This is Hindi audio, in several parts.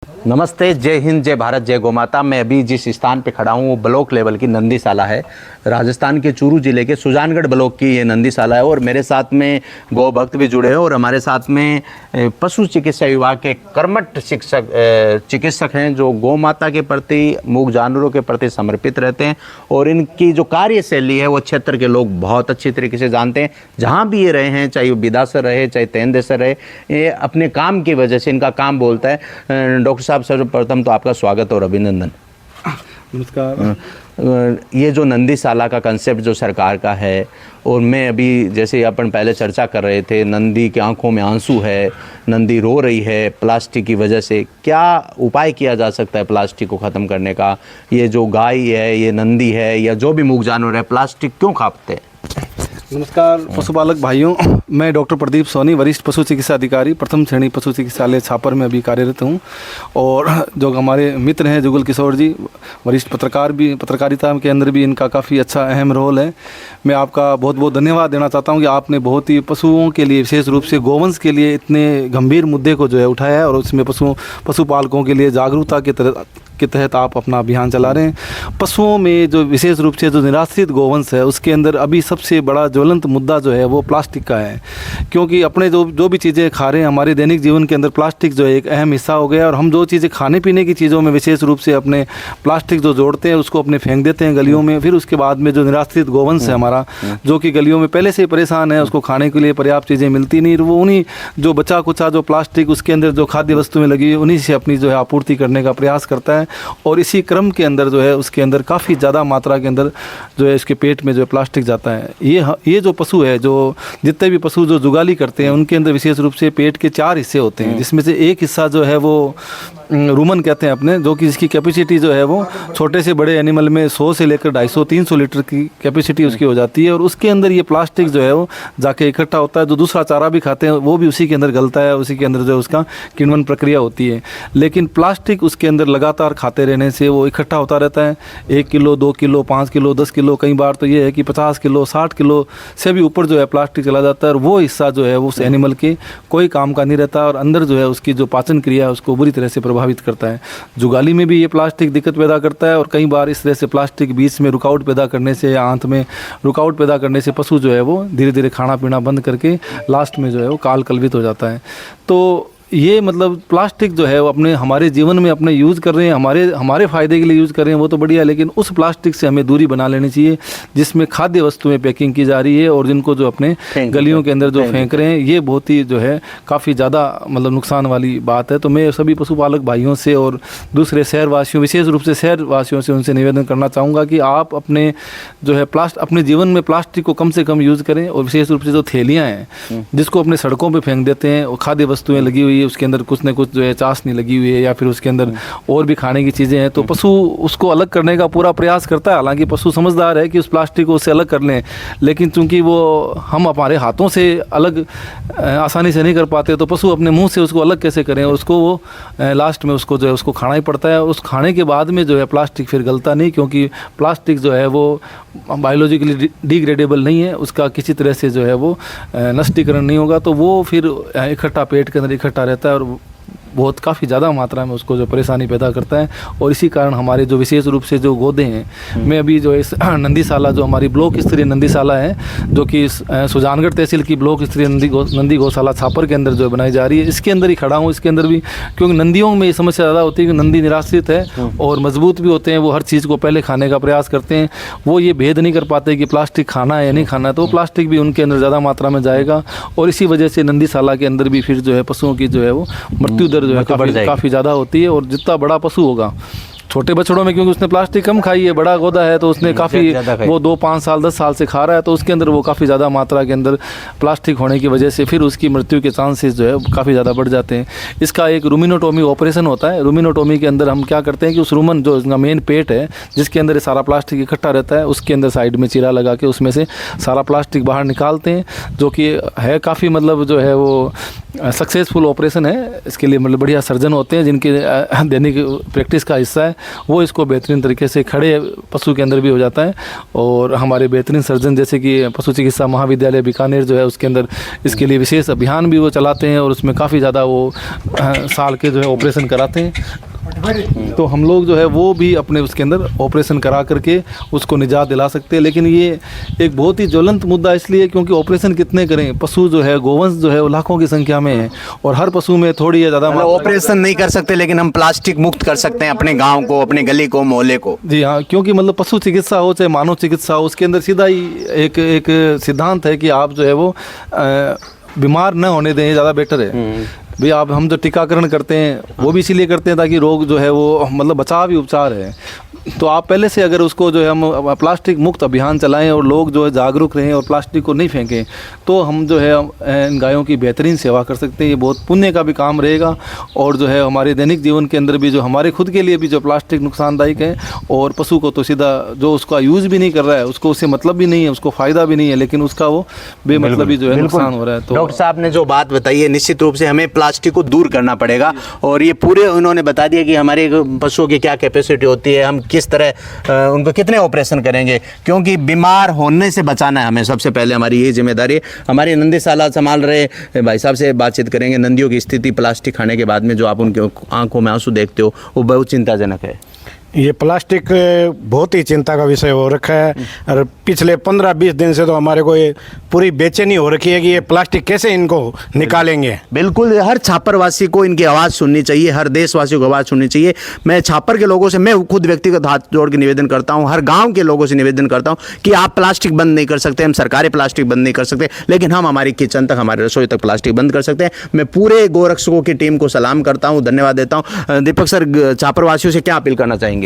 नमस्ते, जय हिंद, जय भारत, जय गौ माता। मैं अभी जिस स्थान पे खड़ा हूँ वो ब्लॉक लेवल की नंदीशाला है। राजस्थान के चूरू जिले के सुजानगढ़ ब्लॉक की ये नंदीशाला है और मेरे साथ में गौ भक्त भी जुड़े हैं और हमारे साथ में पशु चिकित्सा विभाग के कर्मठ चिकित्सक हैं जो गौ माता के प्रति, मूक जानवरों के प्रति समर्पित रहते हैं और इनकी जो कार्यशैली है वो क्षेत्र के लोग बहुत अच्छी तरीके से जानते हैं। जहाँ भी ये रहे हैं, चाहे वो बिदासर रहे, चाहे तेंदेसर रहे, ये अपने काम की वजह से इनका काम बोलता है। डॉक्टर साहब, सर्वप्रथम तो आपका स्वागत और अभिनंदन। नमस्कार। ये जो नंदीशाला का कंसेप्ट जो सरकार का है, और मैं अभी जैसे अपन पहले चर्चा कर रहे थे, नंदी की आंखों में आंसू है, नंदी रो रही है प्लास्टिक की वजह से, क्या उपाय किया जा सकता है प्लास्टिक को ख़त्म करने का? ये जो गाय है, ये नंदी है, या जो भी मूक जानवर है, प्लास्टिक क्यों खाते हैं? नमस्कार पशुपालक भाइयों, मैं डॉक्टर प्रदीप सोनी, वरिष्ठ पशु चिकित्सा अधिकारी, प्रथम श्रेणी पशु चिकित्सालय छापर में अभी कार्यरत हूँ। और जो हमारे मित्र हैं जुगल किशोर जी, वरिष्ठ पत्रकार भी, पत्रकारिता के अंदर भी इनका काफ़ी अच्छा अहम रोल है। मैं आपका बहुत बहुत धन्यवाद देना चाहता हूँ कि आपने बहुत ही पशुओं के लिए, विशेष रूप से गोवंश के लिए इतने गंभीर मुद्दे को जो है उठाया है और उसमें पशुपालकों के लिए जागरूकता के तहत आप अपना अभियान चला रहे हैं। पशुओं में जो विशेष रूप से जो निराश्रित गोवंश है उसके अंदर अभी सबसे बड़ा ज्वलंत मुद्दा जो है वो प्लास्टिक का है, क्योंकि अपने जो भी चीज़ें खा रहे हैं, हमारे दैनिक जीवन के अंदर प्लास्टिक जो है एक अहम हिस्सा हो गया है। और हम जो चीज़ें खाने पीने की चीज़ों में विशेष रूप से अपने प्लास्टिक जो जोड़ते हैं उसको अपने फेंक देते हैं गलियों में। फिर उसके बाद में जो निराश्रित गोवंश है हमारा, जो कि गलियों में पहले से ही परेशान है, उसको खाने के लिए पर्याप्त चीज़ें मिलती नहीं, वो उन्हीं जो बचा कुचा जो प्लास्टिक उसके अंदर जो खाद्य वस्तुएं लगी हुई उन्हीं से अपनी जो है आपूर्ति करने का प्रयास करता है। और इसी क्रम के अंदर जो है उसके अंदर काफ़ी ज़्यादा मात्रा के अंदर जो है इसके पेट में जो है प्लास्टिक जाता है। ये जो पशु है, जो जितने भी पशु जो जुगाली करते हैं उनके अंदर विशेष रूप से पेट के 4 हिस्से होते हैं, जिसमें से एक हिस्सा जो है वो रूमन कहते हैं अपने, जो कि इसकी कैपेसिटी जो है वो छोटे से बड़े एनिमल में 100 से लेकर 250-300 लीटर की कैपेसिटी उसकी हो जाती है। और उसके अंदर ये प्लास्टिक जो है वो जाके इकट्ठा होता है। जो दूसरा चारा भी खाते हैं वो भी उसी के अंदर गलता है, उसी के अंदर जो है उसका किण्वन प्रक्रिया होती है। लेकिन प्लास्टिक उसके अंदर लगातार खाते रहने से वो इकट्ठा होता रहता है। 1 किलो, 2 किलो, 5 किलो, 10 किलो, कई बार तो ये है कि 50 किलो, 60 किलो से भी ऊपर जो है प्लास्टिक चला जाता है। और वो हिस्सा जो है वो उस एनिमल के कोई काम का नहीं रहता और अंदर जो है उसकी जो पाचन क्रिया है उसको बुरी तरह से प्रभावित करता है। जुगाली में भी ये प्लास्टिक दिक्कत पैदा करता है और कई बार इस तरह से प्लास्टिक बीच में रुकावट पैदा करने से या आंत में रुकावट पैदा करने से पशु जो है वो धीरे धीरे खाना पीना बंद करके लास्ट में जो है वो काल कलवित हो जाता है। तो ये मतलब प्लास्टिक जो है वो अपने हमारे जीवन में अपने यूज़ कर रहे हैं, हमारे फ़ायदे के लिए यूज़ कर रहे हैं, वो तो बढ़िया है। लेकिन उस प्लास्टिक से हमें दूरी बना लेनी चाहिए जिसमें खाद्य वस्तुएं पैकिंग की जा रही है और जिनको जो अपने गलियों के अंदर जो फेंक रहे हैं, ये बहुत ही जो है काफ़ी ज़्यादा मतलब नुकसान वाली बात है। तो मैं सभी पशुपालक भाइयों से और दूसरे शहरवासियों, विशेष रूप से शहरवासियों से उनसे निवेदन करना चाहूँगा कि आप अपने जो है अपने जीवन में प्लास्टिक को कम से कम यूज़ करें। और विशेष रूप से जो थैलियाँ हैं जिसको अपने सड़कों पर फेंक देते हैं, और खाद्य वस्तुएँ लगी हुई, उसके अंदर कुछ न कुछ जो है चाशनी लगी हुई है या फिर उसके अंदर और भी खाने की चीज़ें हैं, तो पशु उसको अलग करने का पूरा प्रयास करता है। हालांकि पशु समझदार है कि उस प्लास्टिक को उससे अलग कर लें, लेकिन चूंकि वो हम हमारे हाथों से अलग आसानी से नहीं कर पाते, तो पशु अपने मुंह से उसको अलग कैसे करें, और उसको वो लास्ट में उसको जो है उसको खाना ही पड़ता है। उस खाने के बाद में जो है प्लास्टिक फिर गलता नहीं, क्योंकि प्लास्टिक जो है वो बायोलॉजिकली डिग्रेडेबल नहीं है, उसका किसी तरह से जो है वो नष्टीकरण नहीं होगा, तो वो फिर इकट्ठा पेट के अंदर इकट्ठा रहता है और बहुत काफ़ी ज़्यादा मात्रा में उसको जो परेशानी पैदा करता है। और इसी कारण हमारे जो विशेष रूप से जो गोदे हैं, मैं अभी जो इस नंदीशाला जो हमारी ब्लॉक स्तरीय नंदीशाला है, जो कि सुजानगढ़ तहसील की ब्लॉक स्तरीय नंदी गौशाला छापर के अंदर जो बनाई जा रही है, इसके अंदर ही खड़ा हूँ। इसके अंदर भी क्योंकि नंदियों में ये समस्या ज़्यादा होती है कि नंदी निराश्रित है और मजबूत भी होते हैं, वो हर चीज़ को पहले खाने का प्रयास करते हैं, वो ये भेद नहीं कर पाते कि प्लास्टिक खाना है या नहीं खाना है, तो प्लास्टिक भी उनके अंदर ज़्यादा मात्रा में जाएगा और इसी वजह से नंदीशाला के अंदर भी फिर जो है पशुओं की जो है वो मृत्यु दर जो है काफ़ी ज़्यादा होती है। और जितना बड़ा पशु होगा, छोटे बछड़ों में क्योंकि उसने प्लास्टिक कम खाई है, बड़ा गोदा है तो उसने काफ़ी वो 2, 5 साल 10 साल से खा रहा है, तो उसके अंदर वो काफ़ी ज़्यादा मात्रा के अंदर प्लास्टिक होने की वजह से फिर उसकी मृत्यु के चांसेस जो है काफ़ी ज़्यादा बढ़ जाते हैं। इसका एक रूमिनोटोमी ऑपरेशन होता है। रूमिनोटोमी के अंदर हम क्या करते हैं कि उस रूमन जो इसका मेन पेट है जिसके अंदर सारा प्लास्टिक इकट्ठा रहता है, उसके अंदर साइड में चीरा लगा के उसमें से सारा प्लास्टिक बाहर निकालते हैं, जो कि है काफ़ी मतलब जो है वो सक्सेसफुल ऑपरेशन है। इसके लिए मतलब बढ़िया सर्जन होते हैं जिनके दैनिक प्रैक्टिस का हिस्सा है, वो इसको बेहतरीन तरीके से खड़े पशु के अंदर भी हो जाता है। और हमारे बेहतरीन सर्जन जैसे कि पशु चिकित्सा महाविद्यालय बीकानेर जो है उसके अंदर इसके लिए विशेष अभियान भी वो चलाते हैं और उसमें काफ़ी ज़्यादा वो साल के जो है ऑपरेशन कराते हैं। तो हम लोग जो है वो भी अपने उसके अंदर ऑपरेशन करा करके उसको निजात दिला सकते हैं। लेकिन ये एक बहुत ही ज्वलंत मुद्दा इसलिए क्योंकि ऑपरेशन कितने करें, पशु जो है गोवंश जो है वो लाखों की संख्या में है और हर पशु में थोड़ी या ज़्यादा ऑपरेशन नहीं कर सकते लेकिन हम प्लास्टिक मुक्त कर सकते हैं अपने गांव को, अपने गली को, मोहल्ले को। जी हाँ, क्योंकि मतलब पशु चिकित्सा हो चाहे मानव चिकित्सा हो उसके अंदर सीधा ही एक सिद्धांत है कि आप जो है वो बीमार न होने दें, ज़्यादा बेटर है। भाई आप हम जो टीकाकरण करते हैं वो भी इसीलिए करते हैं ताकि रोग जो है वो मतलब बचाव ही उपचार है। तो आप पहले से अगर उसको जो है हम प्लास्टिक मुक्त अभियान चलाएं और लोग जो है जागरूक रहें और प्लास्टिक को नहीं फेंकें तो हम जो है इन गायों की बेहतरीन सेवा कर सकते हैं। ये बहुत पुण्य का भी काम रहेगा और जो है हमारे दैनिक जीवन के अंदर भी जो हमारे खुद के लिए भी जो प्लास्टिक नुकसानदायक है और पशु को तो सीधा जो उसका यूज़ भी नहीं कर रहा है उसको उससे मतलब भी नहीं है, उसको फ़ायदा भी नहीं है, लेकिन उसका वो बेमतलब भी जो है नुकसान हो रहा है। तो डॉक्टर साहब ने जो बात बताई है निश्चित रूप से हमें प्लास्टिक को दूर करना पड़ेगा और ये पूरे उन्होंने बता दिया कि हमारे पशुओं की क्या कैपेसिटी होती है, हम किस तरह उनको कितने ऑपरेशन करेंगे, क्योंकि बीमार होने से बचाना है हमें सबसे पहले, हमारी यही जिम्मेदारी है। हमारे नंदीशाला संभाल रहे भाई साहब से बातचीत करेंगे। नंदियों की स्थिति प्लास्टिक खाने के बाद में जो आप उनके आंखों में आंसू देखते हो वो बहुत चिंताजनक है। ये प्लास्टिक बहुत ही चिंता का विषय हो रखा है और पिछले 15-20 दिन से तो हमारे को ये पूरी बेचैनी हो रखी है कि ये प्लास्टिक कैसे इनको निकालेंगे। बिल्कुल, हर छापरवासी को इनकी आवाज़ सुननी चाहिए, हर देशवासियों को आवाज़ सुननी चाहिए। मैं छापर के लोगों से, मैं खुद व्यक्तिगत हाथ जोड़ के निवेदन करता हूँ, हर गाँव के लोगों से निवेदन करता हूँ कि आप प्लास्टिक बंद नहीं कर सकते, हम सरकारी प्लास्टिक बंद नहीं कर सकते, लेकिन हम हमारी किचन तक, हमारे रसोई तक प्लास्टिक बंद कर सकते हैं। मैं पूरे गोरक्षकों की टीम को सलाम करता हूँ, धन्यवाद देता हूँ। दीपक सर, छापरवासियों से क्या अपील करना चाहेंगे?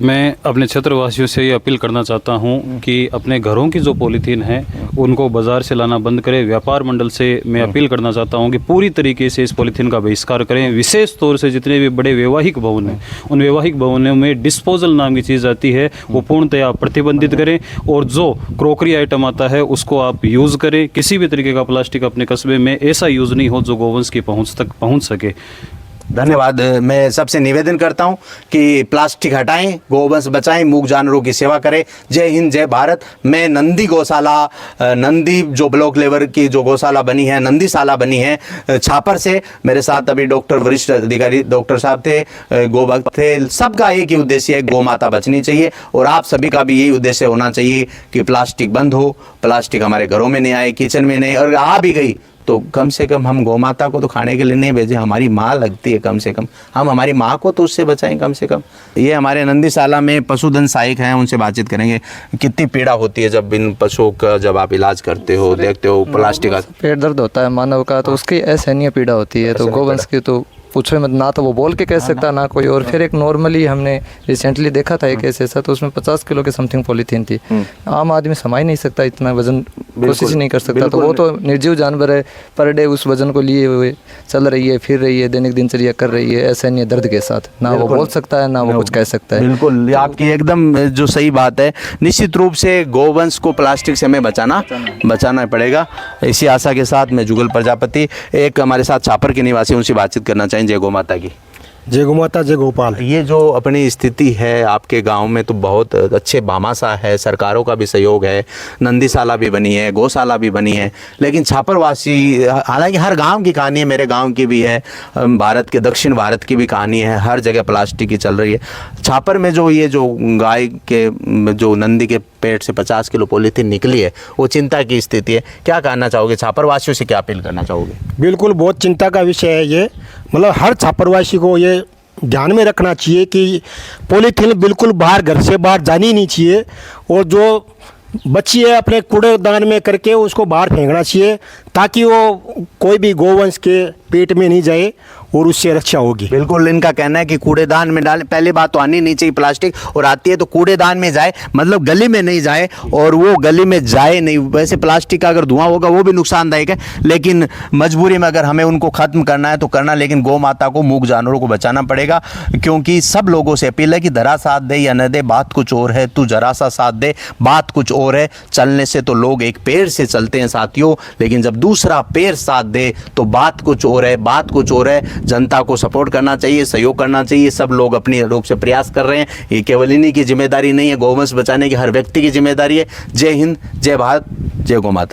मैं अपने क्षेत्रवासियों से ये अपील करना चाहता हूँ कि अपने घरों की जो पॉलीथीन है उनको बाज़ार से लाना बंद करें। व्यापार मंडल से मैं अपील करना चाहता हूँ कि पूरी तरीके से इस पॉलीथीन का बहिष्कार करें। विशेष तौर से जितने भी बड़े वैवाहिक भवन हैं उन वैवाहिक भवनों में डिस्पोजल नाम की चीज़ आती है वो पूर्णतया प्रतिबंधित करें और जो क्रॉकरी आइटम आता है उसको आप यूज़ करें। किसी भी तरीके का प्लास्टिक अपने कस्बे में ऐसा यूज़ नहीं हो जो गोवंश की पहुँच तक पहुँच सके। धन्यवाद। मैं सबसे निवेदन करता हूं कि प्लास्टिक हटाएं, गोवंश बचाएं, मूक जानवरों की सेवा करें। जय हिंद, जय भारत। मैं नंदी गौशाला, नंदी जो ब्लॉक लेवल की जो गौशाला बनी है, नंदीशाला बनी है छापर से, मेरे साथ अभी डॉक्टर वरिष्ठ अधिकारी डॉक्टर साहब थे, गोभक्त थे। सबका एक ही उद्देश्य है, गौ माता बचनी चाहिए और आप सभी का भी यही उद्देश्य होना चाहिए कि प्लास्टिक बंद हो, प्लास्टिक हमारे घरों में नहीं आए, किचन में नहीं, और आ भी गई तो कम से कम हम गौ माता को तो खाने के लिए नहीं भेजें, हमारी माँ लगती है, कम से कम हम हमारी माँ को तो उससे बचाएं कम से कम। ये हमारे नंदीशाला में पशुधन सहायक हैं, उनसे बातचीत करेंगे। कितनी पीड़ा होती है जब इन पशुओं का जब आप इलाज करते हो, देखते हो प्लास्टिक का पेट दर्द होता है मानव का, तो उसकी असहनीय पीड़ा होती है। तो गोवंश की तो पूछो मत, ना तो वो बोल के कह सकता ना कोई। और फिर एक नॉर्मली हमने रिसेंटली देखा था एक केस ऐसा, तो उसमें 50 किलो के समथिंग पॉलीथीन थी। आम आदमी समा ही नहीं सकता इतना वजन, कोशिश ही नहीं कर सकता। तो वो तो निर्जीव जानवर है, पर डे उस वजन को लिए हुए चल रही है, फिर रही है, दैनिक दिनचर्या कर रही है असहनीय दर्द के साथ। ना वो बोल सकता है ना वो कुछ कह सकता है। बिल्कुल, आपकी एकदम जो सही बात है। निश्चित रूप से गोवंश को प्लास्टिक से हमें बचाना पड़ेगा। इसी आशा के साथ मैं जुगल प्रजापति, एक हमारे साथ छापर के निवासी, उनसे बातचीत करना चाहें। जय गौ माता की। जय गौ माता, जय गोपाल। ये जो अपनी स्थिति है आपके गांव में तो बहुत अच्छे भामाशाह है, सरकारों का भी सहयोग है, नंदीशाला भी बनी है, गौशाला भी बनी है, लेकिन छापरवासी, हालांकि हर गांव की कहानी है, मेरे गांव की भी है, भारत के दक्षिण भारत की भी कहानी है, हर जगह प्लास्टिक की चल रही है। छापर में जो ये जो गाय के जो नंदी के पेट से 50 किलो पॉलीथीन निकली है वो चिंता की स्थिति है। क्या कहना चाहोगे, छापरवासियों से क्या अपील करना चाहोगे? बिल्कुल, बहुत चिंता का विषय है ये। मतलब हर छापरवासी को ये ध्यान में रखना चाहिए कि पॉलीथीन बिल्कुल बाहर, घर से बाहर जानी नहीं चाहिए और जो बची है अपने कूड़ेदान में करके उसको बाहर फेंकना चाहिए ताकि वो कोई भी गोवंश के पेट में नहीं जाए और उससे रक्षा होगी। बिल्कुल, इनका कहना है कि कूड़ेदान में डालें। पहली बात तो आनी नहीं चाहिए प्लास्टिक, और आती है तो कूड़ेदान में जाए, मतलब गली में नहीं जाए, और वो गली में जाए नहीं। वैसे प्लास्टिक का अगर धुआं होगा वो भी नुकसानदायक है, लेकिन मजबूरी में अगर हमें उनको ख़त्म करना है तो करना, लेकिन गौ माता को, मूक जानवरों को बचाना पड़ेगा। क्योंकि सब लोगों से अपील है कि धरा साथ दे या न दे, बात कुछ और है, तू जरा सा साथ दे, बात कुछ और है। चलने से तो लोग एक पैर से चलते हैं साथियों, लेकिन जब दूसरा पैर साथ दे तो बात कुछ और है, बात कुछ और है। जनता को सपोर्ट करना चाहिए, सहयोग करना चाहिए। सब लोग अपनी रूप से प्रयास कर रहे हैं। ये केवल इन्हीं की जिम्मेदारी नहीं है, गौवंश बचाने की हर व्यक्ति की जिम्मेदारी है। जय हिंद, जय भारत, जय गौ माता।